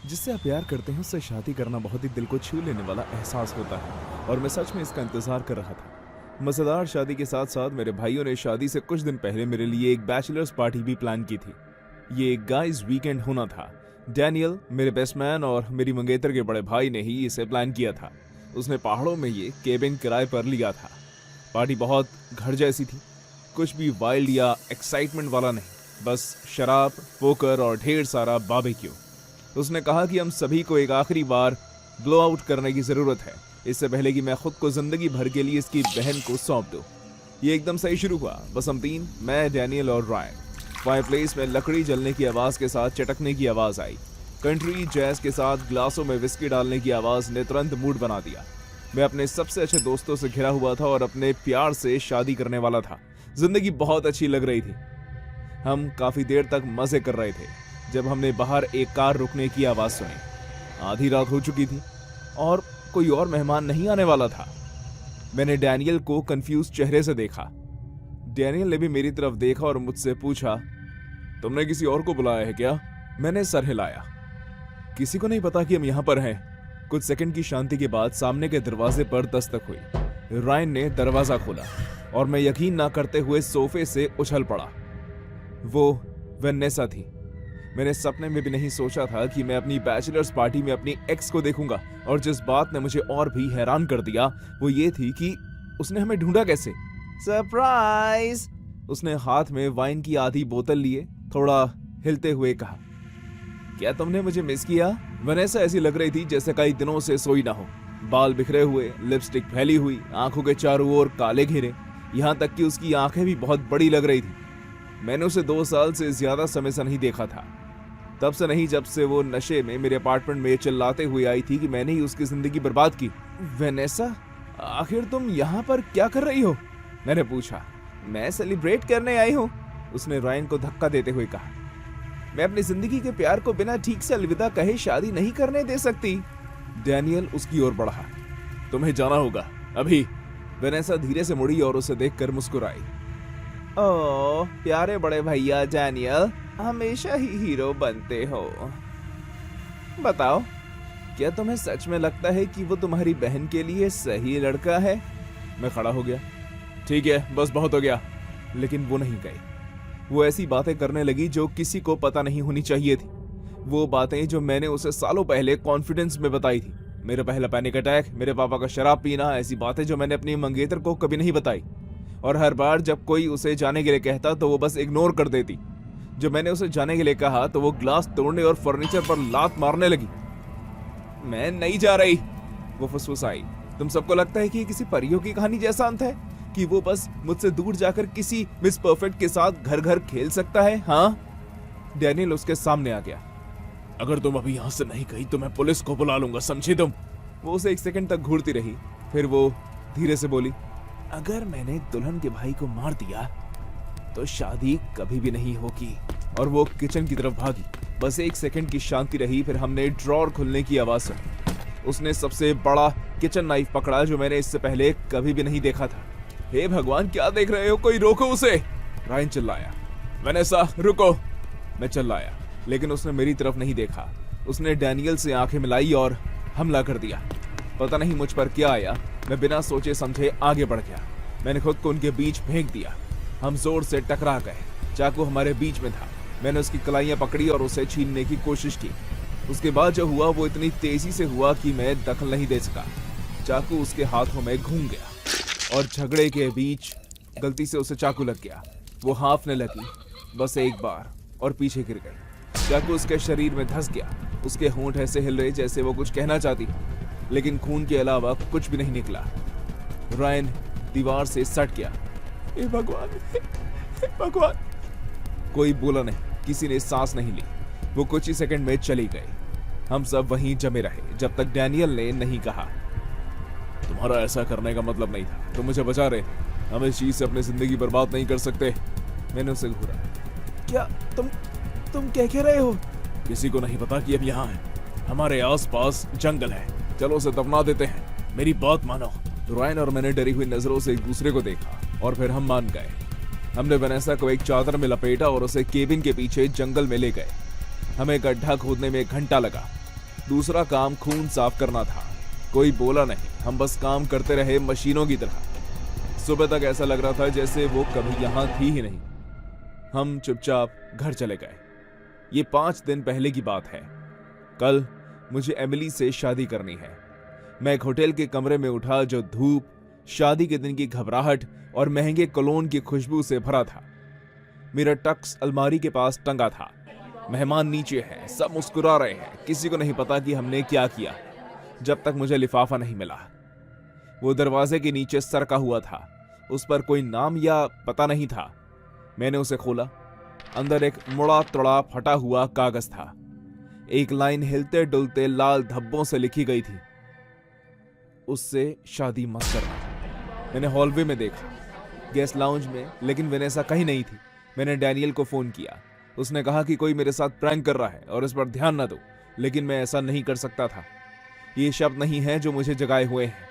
जिससे आप प्यार करते हैं उससे शादी करना बहुत ही दिल को छू लेने वाला एहसास होता है और मैं सच में इसका इंतजार कर रहा था। मजेदार शादी के साथ साथ मेरे भाइयों ने शादी से कुछ दिन पहले मेरे लिए एक बैचलर्स पार्टी भी प्लान की थी। ये एक गाइस वीकेंड होना था। डैनियल, मेरे बेस्ट मैन और मेरी मंगेतर के बड़े भाई ने ही इसे प्लान किया था। उसने पहाड़ों में ये केबिन किराए पर लिया था। पार्टी बहुत घर जैसी थी, कुछ भी वाइल्ड या एक्साइटमेंट वाला नहीं, बस शराब, पोकर और ढेर सारा बारबेक्यू। उसने कहा कि हम सभी को एक आखिरी बार ब्लो आउट करने की जरूरत है, इससे पहले कि मैं खुद को जिंदगी भर के लिए इसकी बहन को सौंप दूं। ये एकदम सही शुरू हुआ। बस हम तीन, मैं, डैनियल और रायन। फायरप्लेस में लकड़ी जलने की आवाज के साथ चटकने की आवाज आई। कंट्री जैज के साथ ग्लासों में विस्की डालने की आवाज ने तुरंत मूड बना दिया। मैं अपने सबसे अच्छे दोस्तों से घिरा हुआ था और अपने प्यार से शादी करने वाला था। जिंदगी बहुत अच्छी लग रही थी। हम काफी देर तक मजे कर रहे थे जब हमने बाहर एक कार रुकने की आवाज सुनी। आधी रात हो चुकी थी और कोई और मेहमान नहीं आने वाला था। मैंने डैनियल को कंफ्यूज चेहरे से देखा। डैनियल ने भी मेरी तरफ देखा और मुझसे पूछा, तुमने किसी और को बुलाया है क्या? मैंने सर हिलाया। किसी को नहीं पता कि हम यहां पर हैं। कुछ सेकंड की शांति के बाद सामने के दरवाजे पर दस्तक हुई। रायन ने दरवाजा खोला और मैं यकीन ना करते हुए सोफे से उछल पड़ा। वो वेनेसा थी। मैंने सपने में भी नहीं सोचा था कि मैं अपनी बैचलर्स पार्टी में अपनी एक्स को देखूंगा, और जिस बात ने मुझे और भी हैरान कर दिया वो ये थी कि उसने हमें ढूंढा कैसे। सरप्राइज! उसने हाथ में वाइन की आधी बोतल लिए थोड़ा हिलते हुए कहा, क्या तुमने मुझे मिस किया? वेनेसा ऐसी लग रही थी जैसे कई दिनों से सोई ना हो। बाल बिखरे हुए, लिपस्टिक फैली हुई, आंखों के चारों ओर काले घेरे, यहाँ तक कि उसकी आंखें भी बहुत बड़ी लग रही थी। मैंने उसे 2 साल से ज्यादा समय से नहीं देखा था। तब से नहीं जब से वो नशे में मेरे अपार्टमेंट में चिल्लाते हुए आई थी कि मैंने ही उसकी जिंदगी बर्बाद की। वेनेसा, आखिर तुम यहाँ पर क्या कर रही हो? मैंने पूछा। मैं सेलिब्रेट करने आई हूँ, उसने रायन को धक्का देते हुए कहा। मैं अपनी जिंदगी के प्यार को बिना ठीक से अलविदा कहे शादी नहीं करने दे सकती। डैनियल उसकी ओर बढ़ा। तुम्हें जाना होगा अभी। वेनेसा धीरे से मुड़ी और उसे देखकर मुस्कुराई। ओह प्यारे बड़े भैया डैनियल, हमेशा ही हीरो बनते हो। बताओ, क्या तुम्हें सच में लगता है कि वो तुम्हारी बहन के लिए सही लड़का है? मैं खड़ा हो गया। ठीक है, बस बहुत हो गया। लेकिन वो नहीं गई। वो ऐसी बातें करने लगी जो किसी को पता नहीं होनी चाहिए थी। वो बातें जो मैंने उसे सालों पहले कॉन्फिडेंस में बताई थी। मेरा पहला पैनिक अटैक, मेरे पापा का शराब पीना, ऐसी बातें जो मैंने अपनी मंगेतर को कभी नहीं बताई। और हर बार जब कोई उसे जाने के लिए कहता तो वो बस इग्नोर कर देती। जब मैंने उसे जाने के लिए कहा तो वो ग्लास तोड़ने और फर्नीचर पर लात मारने लगी। मैं नहीं जा रही, वो फुसफुसाई। तुम सबको लगता है कि ये किसी परियों की कहानी जैसा अंत है, कि वो बस मुझसे दूर जाकर किसी मिस परफेक्ट के साथ घर घर खेल सकता है? हाँ? डैनियल उसके सामने आ गया। अगर तुम अभी यहाँ से नहीं गई तो मैं पुलिस को बुला लूंगा, समझी तुम? वो उसे 1 सेकंड तक घूरती रही, फिर वो धीरे से बोली, अगर मैंने दुल्हन के भाई को मार दिया तो शादी कभी भी नहीं होगी। और वो किचन की तरफ भागी। बस 1 सेकंड की शांति रही, फिर हमने ड्रॉर खुलने की आवाज सुनी। उसने सबसे बड़ा किचन नाइफ पकड़ा जो मैंने इससे पहले कभी भी नहीं देखा था। हे भगवान, क्या देख रहे हो? कोई रोको उसे! रायन चिल्लाया। वेनेसा रुको! मैं चिल्लाया, लेकिन उसने मेरी तरफ नहीं देखा। उसने डैनियल से आंखें मिलाई और हमला कर दिया। पता नहीं मुझ पर क्या आया, मैं बिना सोचे समझे आगे बढ़ गया। मैंने खुद को उनके बीच फेंक दिया। हम जोर से टकरा गए। चाकू हमारे बीच में था। मैंने उसकी कलाइयां पकड़ी और उसे छीनने की कोशिश की। उसके बाद जो हुआ वो इतनी तेजी से हुआ कि मैं दखल नहीं दे सका। चाकू उसके हाथों में घूम गया और झगड़े के बीच गलती से उसे चाकू लग गया। वो हाँफने लगी, बस एक बार, और पीछे गिर गई। चाकू उसके शरीर में धंस गया। उसके होंठ ऐसे हिल रहे जैसे वो कुछ कहना चाहती, लेकिन खून के अलावा कुछ भी नहीं निकला। रायन दीवार से सट गया। हे भगवान, हे भगवान! कोई बोला नहीं, किसी ने सांस नहीं ली। वो कुछ ही सेकंड में चली गई। हम सब वहीं जमे रहे जब तक डैनियल ने नहीं कहा, तुम्हारा ऐसा करने का मतलब नहीं था। तुम मुझे बचा रहे, हम इस चीज से अपनी जिंदगी बर्बाद नहीं कर सकते। मैंने उसे घूरा। क्या तुम क्या कह रहे हो? किसी को नहीं पता कि हम यहाँ हैं। हमारे आसपास जंगल है। चलो उसे दफना देते हैं, मेरी बात मानो। रायन और मैंने डरी हुई नजरों से एक दूसरे को देखा और फिर हम मान गए। हमने वेनेसा को एक चादर में लपेटा और उसे केबिन के पीछे जंगल में ले गए। हमें गड्ढा खोदने में 1 घंटा लगा। दूसरा काम खून साफ करना था। कोई बोला नहीं, हम बस काम करते रहे मशीनों की तरह। सुबह तक ऐसा लग रहा था जैसे वो कभी यहां थी ही नहीं। हम चुपचाप घर चले गए। ये 5 दिन पहले की बात है। कल मुझे एमिली से शादी करनी है। मैं एक होटल के कमरे में उठा जो धूप, शादी के दिन की घबराहट और महंगे कोलोन की खुशबू से भरा था। मेरा टक्स अलमारी के पास टंगा था। मेहमान नीचे हैं, सब मुस्कुरा रहे हैं। किसी को नहीं पता कि हमने क्या किया जब तक मुझे लिफाफा नहीं मिला। वो दरवाजे के नीचे सरका हुआ था। उस पर कोई नाम या पता नहीं था। मैंने उसे खोला। अंदर एक मुड़ा तोड़ा फटा हुआ कागज था। एक लाइन हिलते डुलते लाल धब्बों से लिखी गई थी, उससे शादी मत करना। मैंने हॉलवे में देखा, गेस्ट लाउंज में, लेकिन वेनेसा कहीं नहीं थी। मैंने डैनियल को फोन किया। उसने कहा कि कोई मेरे साथ प्रैंक कर रहा है और इस पर ध्यान न दो, लेकिन मैं ऐसा नहीं कर सकता था। ये शब्द नहीं है जो मुझे जगाए हुए हैं।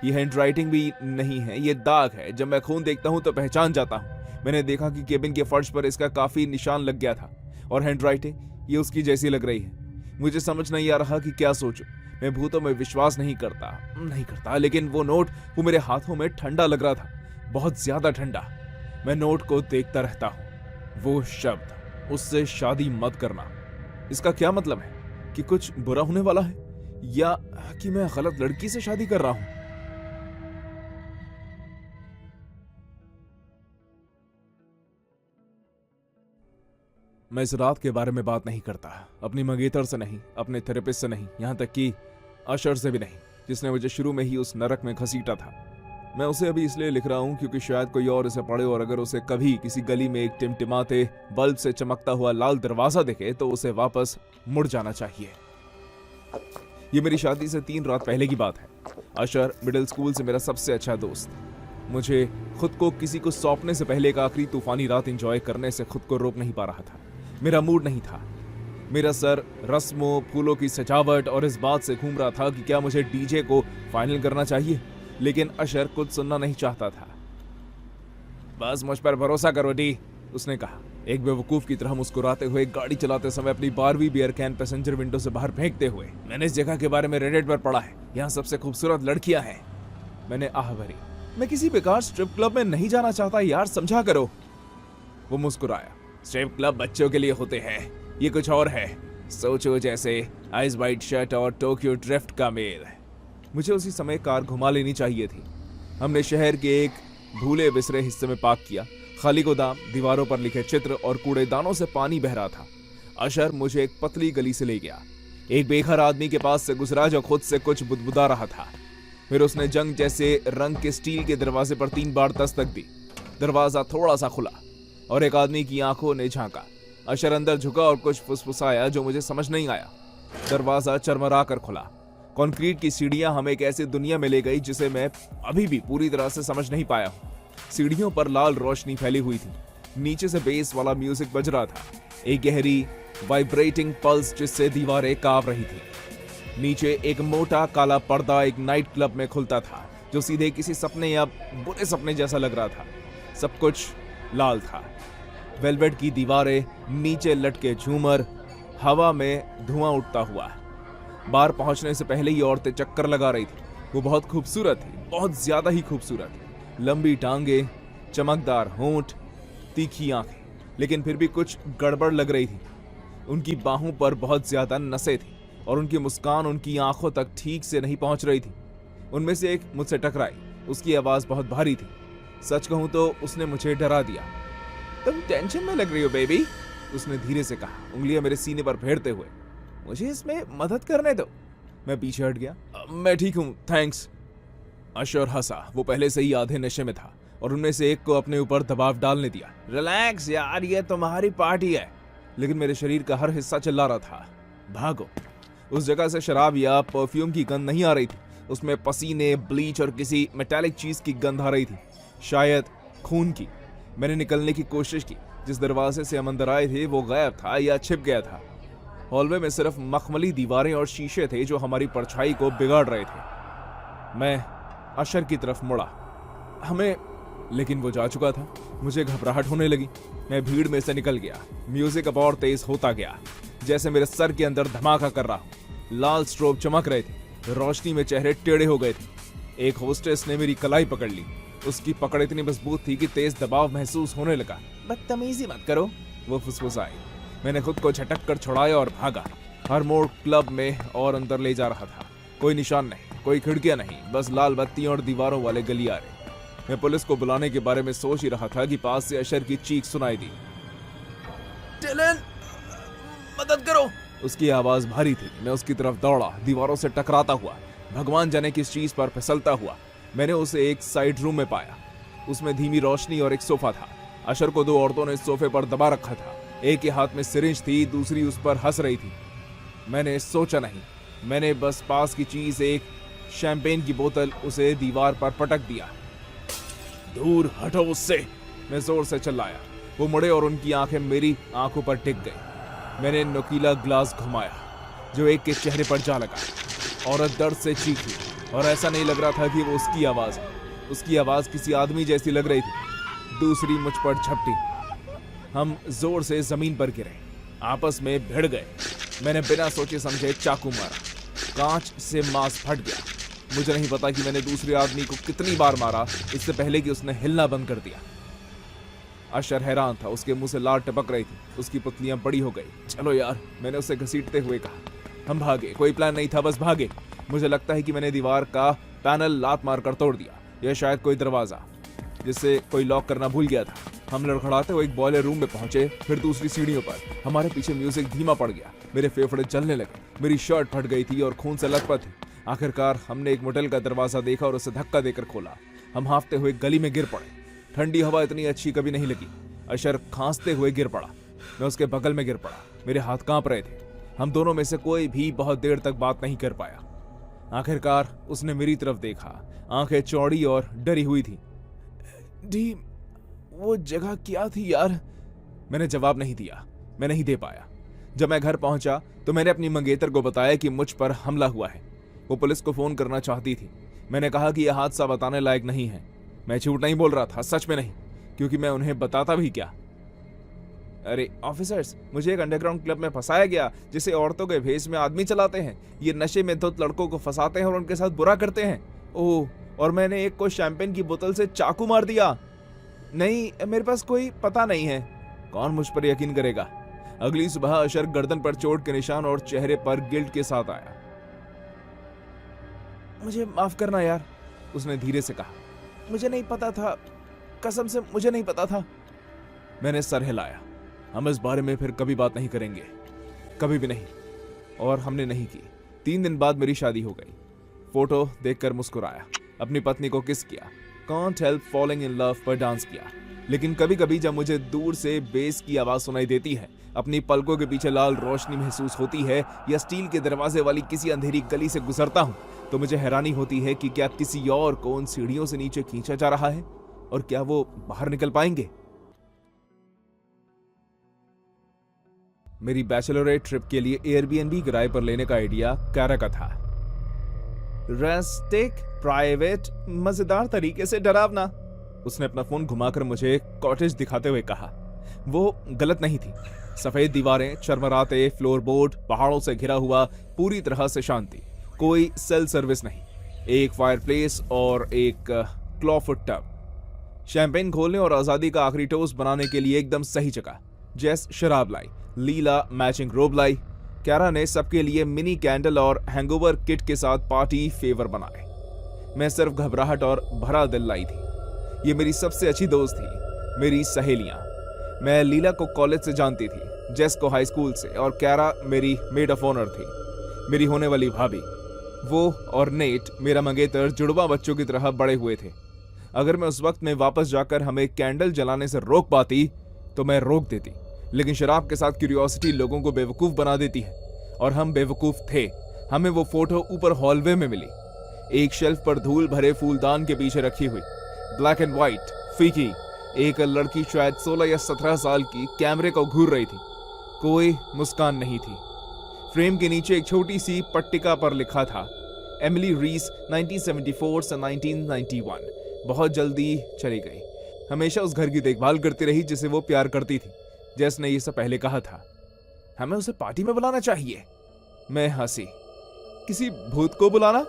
ये हैंडराइटिंग भी नहीं है, ये दाग है। जब मैं खून देखता हूं तो पहचान जाता हूं। मैंने देखा कि केबिन के फर्श पर इसका काफी निशान लग गया था और हैंडराइटिंग ये उसकी जैसी लग रही है। मुझे समझ नहीं आ रहा कि क्या सोचूं। मैं भूतों में विश्वास नहीं करता, लेकिन वो नोट, वो मेरे हाथों में ठंडा लग रहा था, बहुत ज्यादा ठंडा। मैं नोट को देखता रहता हूं। वो शब्द, उससे शादी मत करना, इसका क्या मतलब है? कि कुछ बुरा होने वाला है या कि मैं गलत लड़की से शादी कर रहा हूं? मैं इस रात के बारे में बात नहीं करता, अपनी मंगेतर से नहीं, अपने थेरेपिस्ट से नहीं, यहां तक कि अशर से भी नहीं, जिसने मुझे शुरू में ही उस नरक में घसीटा था। मैं उसे अभी इसलिए लिख रहा हूं क्योंकि शायद कोई और इसे पढ़े और अगर उसे कभी किसी गली में एक टिमटिमाते बल्ब से चमकता हुआ लाल दरवाजा दिखे तो उसे वापस मुड़ जाना चाहिए। ये मेरी शादी से 3 रात पहले की बात है। अशर मिडिल स्कूल से मेरा सबसे अच्छा दोस्त। मुझे खुद को किसी को सौंपने से पहले एक आखिरी तूफानी रात एंजॉय करने से खुद को रोक नहीं पा रहा था। मेरा मूड नहीं था। मेरा सर रस्मों, फूलों की सजावट और इस बात से घूम रहा था कि क्या मुझे डीजे को फाइनल करना चाहिए, लेकिन अशर कुछ सुनना नहीं चाहता था। बस मुझ पर भरोसा करो डी, उसने कहा, एक बेवकूफ की तरह मुस्कुराते हुए गाड़ी चलाते समय अपनी 12वीं बियर कैन पैसेंजर विंडो से बाहर फेंकते हुए। मैंने इस जगह के बारे में रेडिट पर पढ़ा है, यहाँ सबसे खूबसूरत लड़कियां हैं। मैंने आह भरी। मैं किसी बेकार स्ट्रिप क्लब में नहीं जाना चाहता यार, समझा करो। वो मुस्कुराया। स्ट्रिप क्लब बच्चों के लिए होते हैं, ये कुछ और है। सोचो जैसे आइस वाइट शर्ट और टोक्यो ड्रिफ्ट का मेल। मुझे उसी समय कार घुमा लेनी चाहिए थी। हमने शहर के एक भूले बिसरे हिस्से में पार्क किया। खाली गोदाम, दीवारों पर लिखे चित्र और कूड़ेदानों से पानी बह रहा था। अशर मुझे एक पतली गली से ले गया। एक बेघर आदमी के पास से गुजरा जो खुद से कुछ बुदबुदा रहा था। फिर उसने जंग जैसे रंग के स्टील के दरवाजे पर 3 बार दस्तक दी। दरवाजा थोड़ा सा खुला और एक आदमी की आंखों ने झांका। अशर अंदर झुका और कुछ फुसफुसाया जो मुझे समझ नहीं आया। दरवाजा चरमरा कर खुला। कंक्रीट की सीढ़ियां हमें एक ऐसी दुनिया में ले गई जिसे मैं अभी भी पूरी तरह से समझ नहीं पाया हूं। सीढ़ियों पर लाल रोशनी फैली हुई थी। नीचे से बेस वाला म्यूजिक बज रहा था, एक गहरी वाइब्रेटिंग पल्स जिससे दीवारें कांप रही थी। नीचे एक मोटा काला पर्दा एक नाइट क्लब में खुलता था जो सीधे किसी सपने या बुरे सपने जैसा लग रहा था। सब कुछ लाल था। वेलवेट की दीवारें, नीचे लटके झूमर, हवा में धुआं उठता हुआ। बाहर पहुंचने से पहले ही औरतें चक्कर लगा रही थी। वो बहुत खूबसूरत थी, बहुत ज्यादा ही खूबसूरत। लंबी टांगे, चमकदार होंठ, तीखी आंखें, लेकिन फिर भी कुछ गड़बड़ लग रही थी। उनकी बाहों पर बहुत ज्यादा नसें थी और उनकी मुस्कान उनकी आंखों तक ठीक से नहीं पहुंच रही थी। उनमें से एक मुझसे टकराई। उसकी आवाज बहुत भारी थी। सच कहूं तो उसने मुझे डरा दिया। तुम टेंशन में लग रही हो बेबी, उसने धीरे से कहा, उंगलियां मेरे सीने पर फेरते हुए। मुझे इसमें मदद करने दो। मैं पीछे हट गया। मैं ठीक हूं, थैंक्स। अशर हंसा। वो पहले से ही आधे नशे में था और उनमें से एक को अपने ऊपर दबाव डालने दिया। रिलैक्स यार, ये तुम्हारी पार्टी है। लेकिन मेरे शरीर का हर हिस्सा चिल्ला रहा था, भागो। उस जगह से शराब या परफ्यूम की गंध नहीं आ रही थी। उसमें पसीने, ब्लीच और किसी मेटालिक चीज की गंध आ रही थी, शायद खून की। मैंने निकलने की कोशिश की। जिस दरवाजे से हम अंदर आए थे वो गायब था या छिप गया था। हॉलवे में सिर्फ मखमली दीवारें और शीशे थे जो हमारी परछाई को बिगाड़ रहे थे। मैं अशर की तरफ मुड़ा। लेकिन वो जा चुका था। मुझे घबराहट होने लगी। मैं भीड़ में से निकल गया। म्यूजिक अब और तेज होता गया, जैसे मेरे सर के अंदर धमाका कर रहा हूं। लाल स्ट्रोब चमक रहे थे, रोशनी में चेहरे टेढ़े हो गए थे। एक होस्टेस ने मेरी कलाई पकड़ ली। उसकी पकड़ इतनी मजबूत थी कि तेज दबाव महसूस होने लगा। बदतमीजी मत करो, वो फुसफुसाई। मैंने खुद को झटक कर छुड़ाया और भागा। हर मोड़ क्लब में और अंदर ले जा रहा था। कोई निशान नहीं, कोई खिड़कियां नहीं, बस लाल बत्तियां और दीवारों वाले गलियारे। मैं पुलिस को बुलाने के बारे में सोच ही रहा था कि पास से अशर की चीख सुनाई दी। टिलन, मदद करो। उसकी आवाज भारी थी। मैं उसकी तरफ दौड़ा, दीवारों से टकराता हुआ, भगवान जाने किस चीज पर फिसलता हुआ। मैंने उसे एक साइड रूम में पाया। उसमें धीमी रोशनी और एक सोफा था। अशर को दो औरतों ने इस सोफे पर दबा रखा था। एक के हाथ में सिरिंज थी, दूसरी उस पर हंस रही थी। मैंने सोचा नहीं, मैंने बस पास की चीज, एक शैंपेन की बोतल, उसे दीवार पर पटक दिया। दूर हटो उससे, मैं जोर से चिल्लाया। वो मुड़े और उनकी आंखें मेरी आंखों पर टिक गई। मैंने नुकीला ग्लास घुमाया जो एक के चेहरे पर जा लगा। औरत दर्द से चीखी और ऐसा नहीं लग रहा था कि वो उसकी आवाज है। उसकी आवाज किसी आदमी जैसी लग रही थी। दूसरी मुझ पर झपटी। हम जोर से जमीन पर गिरे, आपस में भिड़ गए। मैंने बिना सोचे समझे चाकू मारा। कांच से मांस फट गया। मुझे नहीं पता कि मैंने दूसरे आदमी को कितनी बार मारा इससे पहले कि उसने हिलना बंद कर दिया। अशर हैरान था। उसके मुंह से लार टपक रही थी। उसकी पुतलियां बड़ी हो गई। चलो यार, मैंने उसे घसीटते हुए कहा। हम भागे। कोई प्लान नहीं था, बस भागे। मुझे लगता है कि मैंने दीवार का पैनल लात मारकर तोड़ दिया। यह शायद कोई दरवाजा जिसे कोई लॉक करना भूल गया था। हम लड़खड़ाते हुए एक बॉयलर रूम में पहुंचे, फिर दूसरी सीढ़ियों पर। हमारे पीछे म्यूजिक धीमा पड़ गया। मेरे फेफड़े जलने लगे। मेरी शर्ट फट गई थी और खून से लथपथ थी। आखिरकार हमने एक मोटेल का दरवाजा देखा और उसे धक्का देकर खोला। हम हांफते हुए गली में गिर पड़े। ठंडी हवा इतनी अच्छी कभी नहीं लगी। अशर खांसते हुए गिर पड़ा। मैं उसके बगल में गिर पड़ा। मेरे हाथ कांप रहे थे। हम दोनों में से कोई भी बहुत देर तक बात नहीं कर पाया। आखिरकार उसने मेरी तरफ देखा। आंखें चौड़ी और डरी हुई थी। डी, वो जगह क्या थी यार? मैंने जवाब नहीं दिया। मैं नहीं दे पाया। जब मैं घर पहुंचा तो मैंने अपनी मंगेतर को बताया कि मुझ पर हमला हुआ है। वो पुलिस को फोन करना चाहती थी। मैंने कहा कि यह हादसा बताने लायक नहीं है। मैं झूठ नहीं बोल रहा था, सच में नहीं, क्योंकि मैं उन्हें बताता भी क्या। अरे ऑफिसर्स, मुझे एक अंडरग्राउंड क्लब में फंसाया गया जिसे औरतों के भेष में आदमी चलाते हैं। ये नशे में धुत लड़कों को फंसाते हैं और उनके साथ बुरा करते हैं। ओह, और मैंने एक को शैंपेन की बोतल से चाकू मार दिया। नहीं, मेरे पास कोई पता नहीं है। कौन मुझ पर यकीन करेगा? अगली सुबह अशर गर्दन पर चोट के निशान और चेहरे पर गिल्ट के साथ आया। मुझे माफ करना यार, उसने धीरे से कहा। मुझे नहीं पता था, कसम से मुझे नहीं पता था। मैंने सर हिलाया। हम इस बारे में फिर कभी बात नहीं करेंगे, कभी भी नहीं। और हमने नहीं की। 3 दिन बाद मेरी शादी हो गई। फोटो देखकर मुस्कुराया। अपनी पत्नी को किस किया। Can't help falling in love पर डांस किया। लेकिन कभी कभी जब मुझे दूर से बेस की आवाज सुनाई देती है, अपनी पलकों के पीछे लाल रोशनी महसूस होती है, या स्टील के दरवाजे वाली किसी अंधेरी गली से गुजरता हूँ, तो मुझे हैरानी होती है कि क्या किसी और को उन सीढ़ियों से नीचे खींचा जा रहा है, और क्या वो बाहर निकल पाएंगे। मेरी बैचलरेट ट्रिप के लिए एयरबीएनबी किराए पर लेने का आइडिया कैरा का था। रेस्टिक, प्राइवेट, मजेदार तरीके से डरावना। उसने अपना फोन घुमाकर मुझे कॉटेज दिखाते हुए कहा। वो गलत नहीं थी। सफेद दीवारें, चरमराते फ्लोरबोर्ड, पहाड़ों से घिरा हुआ, पूरी तरह से शांति। कोई सेल सर्विस नहीं। एक फायरप्लेस और एक क्लॉफुट टब। शैंपेन खोलने और आजादी का आखिरी टोस्ट बनाने के लिए एकदम सही जगह। जेस शराब लाई, लीला मैचिंग रोब लाई। कैरा ने सबके लिए मिनी कैंडल और हैंगओवर किट के साथ पार्टी फेवर बनाए। मैं सिर्फ घबराहट और भरा दिल लाई थी। ये मेरी सबसे अच्छी दोस्त थी, मेरी सहेलियां। मैं लीला को कॉलेज से जानती थी, जेस को हाई स्कूल से, और कैरा मेरी मेड ऑफ ऑनर थी, मेरी होने वाली भाभी। वो और नेट, मेरा मंगेतर, जुड़वा बच्चों की तरह बड़े हुए थे। अगर मैं उस वक्त में वापस जाकर हमें कैंडल जलाने से रोक पाती तो मैं रोक देती, लेकिन शराब के साथ क्यूरियोसिटी लोगों को बेवकूफ बना देती है, और हम बेवकूफ थे। हमें वो फोटो ऊपर हॉलवे में मिली, एक शेल्फ पर धूल भरे फूलदान के पीछे रखी हुई, ब्लैक एंड व्हाइट, फीकी। एक लड़की शायद 16 या 17 साल की कैमरे को घूर रही थी। कोई मुस्कान नहीं थी। फ्रेम के नीचे एक छोटी सी पट्टिका पर लिखा था, एमिली रीस 1974 से 1991। बहुत जल्दी चली गई। हमेशा उस घर की देखभाल करती रही जिसे वो प्यार करती थी। जेस ने ये सब पहले कहा था। हमें उसे पार्टी में बुलाना चाहिए। मैं हंसी। किसी भूत को बुलाना?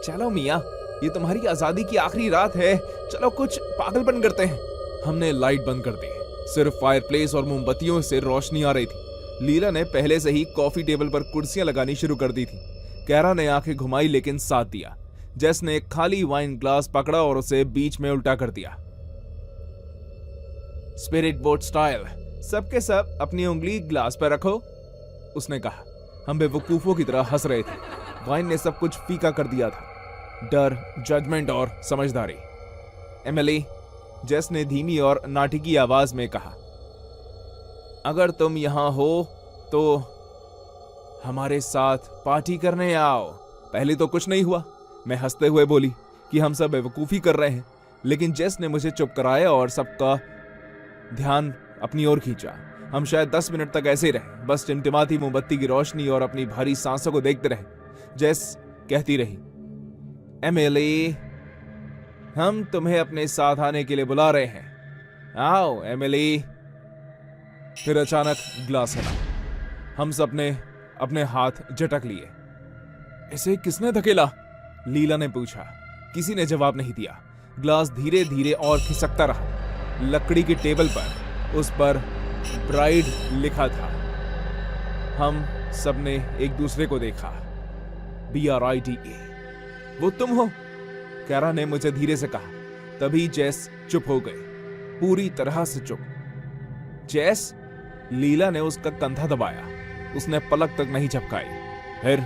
चलो मियाँ, ये तुम्हारी आजादी की आखिरी रात है, चलो कुछ पागलपन करते हैं। हमने लाइट बंद कर दी। सिर्फ फायरप्लेस और मोमबत्तियों से रोशनी आ रही थी। लीला ने पहले से ही कॉफी टेबल पर कुर्सियां लगानी शुरू कर दी थी। कैरा ने आंखें घुमाई लेकिन साथ दिया। जेस ने एक खाली वाइन ग्लास पकड़ा और उसे बीच में उल्टा कर दिया। स्पिरिट बोट स्टाइल, सबके सब अपनी उंगली ग्लास पर रखो, उसने कहा। हम बेवकूफों की तरह हंस रहे थे। वाइन ने सब कुछ फीका कर दिया था, डर, जजमेंट और समझदारी। एमिली, जेस ने धीमी और नाटकीय आवाज में कहा, अगर तुम यहां हो तो हमारे साथ पार्टी करने आओ। पहले तो कुछ नहीं हुआ। मैं हंसते हुए बोली कि हम सब बेवकूफी कर रहे हैं, लेकिन जेस ने मुझे चुप कराया और सबका ध्यान अपनी ओर खींचा। हम शायद 10 मिनट तक ऐसे रहे, बस टिमटिमाती मोमबत्ती की रोशनी और अपनी भारी सांसों को देखते रहे। जेस कहती रही, एमिली, हम तुम्हें अपने साथ आने के लिए बुला रहे हैं, आओ एमिली। फिर अचानक ग्लास हिला। हम सब ने अपने हाथ झटक लिए। इसे किसने धकेला? लीला ने पूछा। किसी ने जवाब नहीं दिया। ग्लास धीरे धीरे और खिसकता रहा। लकड़ी की टेबल पर उस पर ब्राइड लिखा था। हम सबने एक दूसरे को देखा। BRIDE। वो तुम हो? कैरा ने मुझे धीरे से कहा। तभी जेस चुप हो गई, पूरी तरह से चुप। जेस? लीला ने उसका कंधा दबाया। उसने पलक तक नहीं झपकाई, फिर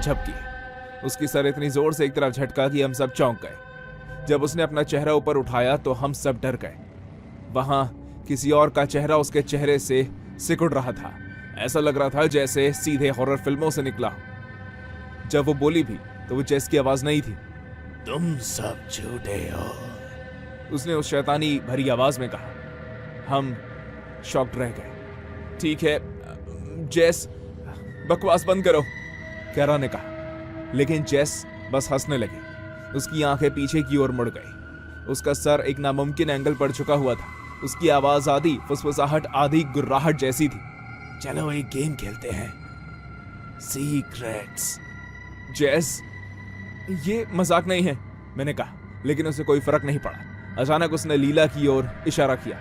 झपकी। उसकी सर इतनी जोर से एक तरफ झटका कि हम सब चौंक गए। जब उसने अपना चेहरा ऊपर उठाया तो हम सब डर गए। वहां किसी और का चेहरा उसके चेहरे से सिकुड़ रहा था। ऐसा लग रहा था जैसे सीधे हॉरर फिल्मों से निकला हो। जब वो बोली भी तो वो जेस की आवाज नहीं थी। तुम सब झूठे हो, उसने उस शैतानी भरी आवाज में कहा। हम शॉक्ड रह गए। ठीक है जेस, बकवास बंद करो, कैरा ने कहा। लेकिन जेस बस हंसने लगी। उसकी आंखें पीछे की ओर मुड़ गई। उसका सर एक नामुमकिन एंगल पर झुका हुआ था। उसकी आवाज आधी फुसफुसाहट आधी गुर्राहट जैसी थी। चलो एक गेम खेलते हैं, सीक्रेट्स। जेस, ये मजाक नहीं है, मैंने कहा, लेकिन उसे कोई फर्क नहीं पड़ा। अचानक उसने लीला की ओर इशारा किया।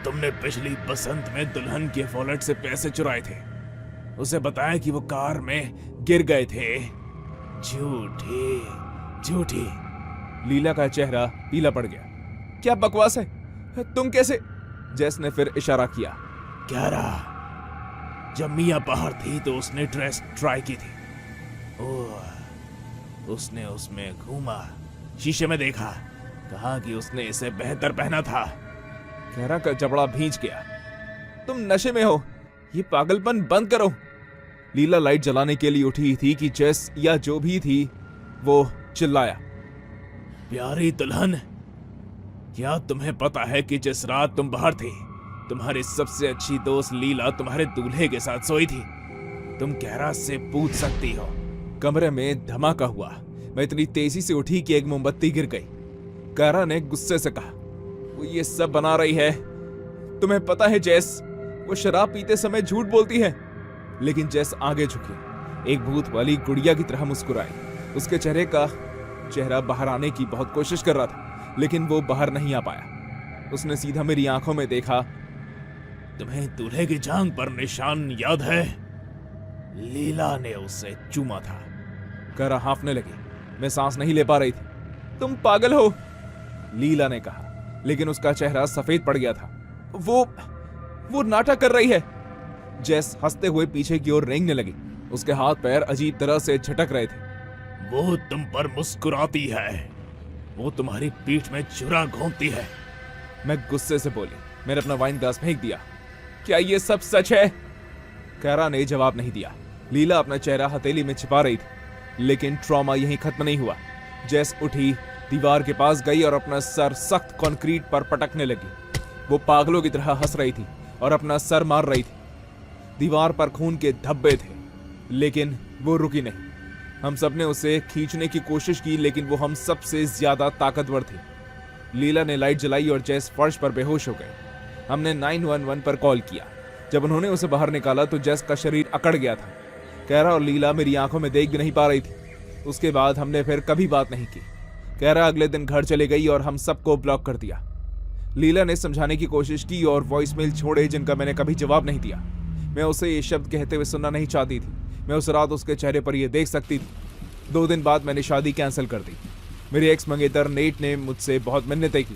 तुमने पिछली बसंत में दुल्हन के वॉलेट से पैसे चुराए थे। उसे बताया कि वो कार में गिर गए थे। झूठी झूठी। लीला का चेहरा पीला पड़ गया। क्या बकवास है, तुम कैसे? जेस ने फिर इशारा किया। कैरा, जब मिया बाहर थी तो उसने ड्रेस ट्राई की थी। उसने उसमें घूमा, शीशे में देखा, कहा कि उसने इसे बेहतर पहना था। कैरा का जबड़ा भींच गया। तुम नशे में हो, ये पागलपन बंद करो। लीला लाइट जलाने के लिए उठी थी कि जेस या जो भी थी वो चिल्लाया। प्यारी दुल्हन, क्या तुम्हें पता है कि जिस रात तुम बाहर थे, तुम्हारी सबसे अच्छी दोस्त लीला तुम्हारे दूल्हे के साथ सोई थी? तुम कैरा से पूछ सकती हो। कमरे में धमाका हुआ। मैं इतनी तेजी से उठी कि एक मोमबत्ती गिर गई। कैरा ने गुस्से से कहा, वो ये सब बना रही है। तुम्हें पता है जेस, वो शराब पीते समय झूठ बोलती है। लेकिन जेस आगे झुकी, एक भूत वाली गुड़िया की तरह मुस्कुराई। उसके चेहरा बाहर आने की बहुत कोशिश कर रहा था, लेकिन वो बाहर नहीं आ पाया। उसने सीधा मेरी आंखों में देखा। तुम्हें दूल्हे की जांघ पर निशान याद है? लीला ने उसे चूमा था। कैरा हांफने लगी। मैं सांस नहीं ले पा रही थी। तुम पागल हो, लीला ने कहा, लेकिन उसका चेहरा सफेद पड़ गया था। वो नाटक कर रही है। जेस हंसते हुए पीछे की ओर रेंगने लगी। उसके हाथ पैर अजीब तरह से झटक रहे थे। वो तुम पर मुस्कुराती है, वो तुम्हारी पीठ में छुरा घोंपती है। मैं गुस्से से बोली। मैंने अपना वाइन ग्लास फेंक दिया। क्या ये सब सच है? कैरा ने जवाब नहीं दिया। लीला अपना चेहरा हथेली में छिपा रही थी। लेकिन ट्रॉमा यहीं खत्म नहीं हुआ। जेस उठी, दीवार के पास गई और अपना सर सख्त कंक्रीट पर पटकने लगी। वो पागलों की तरह हंस रही थी और अपना सर मार रही थी। दीवार पर खून के धब्बे थे, लेकिन वो रुकी नहीं। हम सबने उसे खींचने की कोशिश की, लेकिन वो हम सबसे ज्यादा ताकतवर थी। लीला ने लाइट जलाई और जेस फर्श पर बेहोश हो गए। हमने 911 पर कॉल किया। जब उन्होंने उसे बाहर निकाला तो जेस का शरीर अकड़ गया था। कैरा और लीला मेरी आंखों में देख भी नहीं पा रही थी। उसके बाद हमने फिर कभी बात नहीं की। कैरा अगले दिन घर चले गई और हम सबको ब्लॉक कर दिया। लीला ने समझाने की कोशिश की और वॉइसमेल छोड़े जिनका मैंने कभी जवाब नहीं दिया। मैं उसे ये शब्द कहते हुए सुनना नहीं चाहती थी। मैं उस रात उसके चेहरे पर यह देख सकती थी। 2 दिन बाद मैंने शादी कैंसिल कर दी। मेरे एक्स मंगेतर नेट ने मुझसे बहुत मिन्नतें की,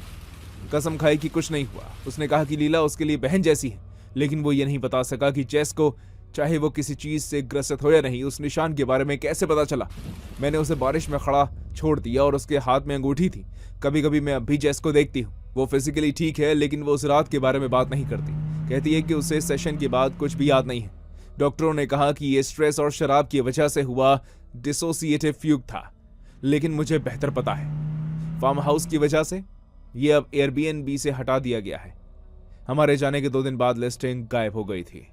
कसम खाई कि कुछ नहीं हुआ। उसने कहा कि लीला उसके लिए बहन जैसी है, लेकिन वो ये नहीं बता सका कि जेस को, चाहे वो किसी चीज से ग्रसित हो या नहीं, उस निशान के बारे में कैसे पता चला। मैंने उसे बारिश में खड़ा छोड़ दिया और उसके हाथ में अंगूठी थी। कभी कभी मैं अब भी जेस को देखती हूँ। वो फिजिकली ठीक है, लेकिन वो उस रात के बारे में बात नहीं करती। कहती है कि उसे सेशन के बाद कुछ भी याद नहीं है। डॉक्टरों ने कहा कि ये स्ट्रेस और शराब की वजह से हुआ डिसोसिएटिव फ्यूग था, लेकिन मुझे बेहतर पता है फार्म हाउस की वजह से ये अब एयरबीएनबी से हटा दिया गया है। हमारे जाने के 2 दिन बाद लिस्टिंग गायब हो गई थी।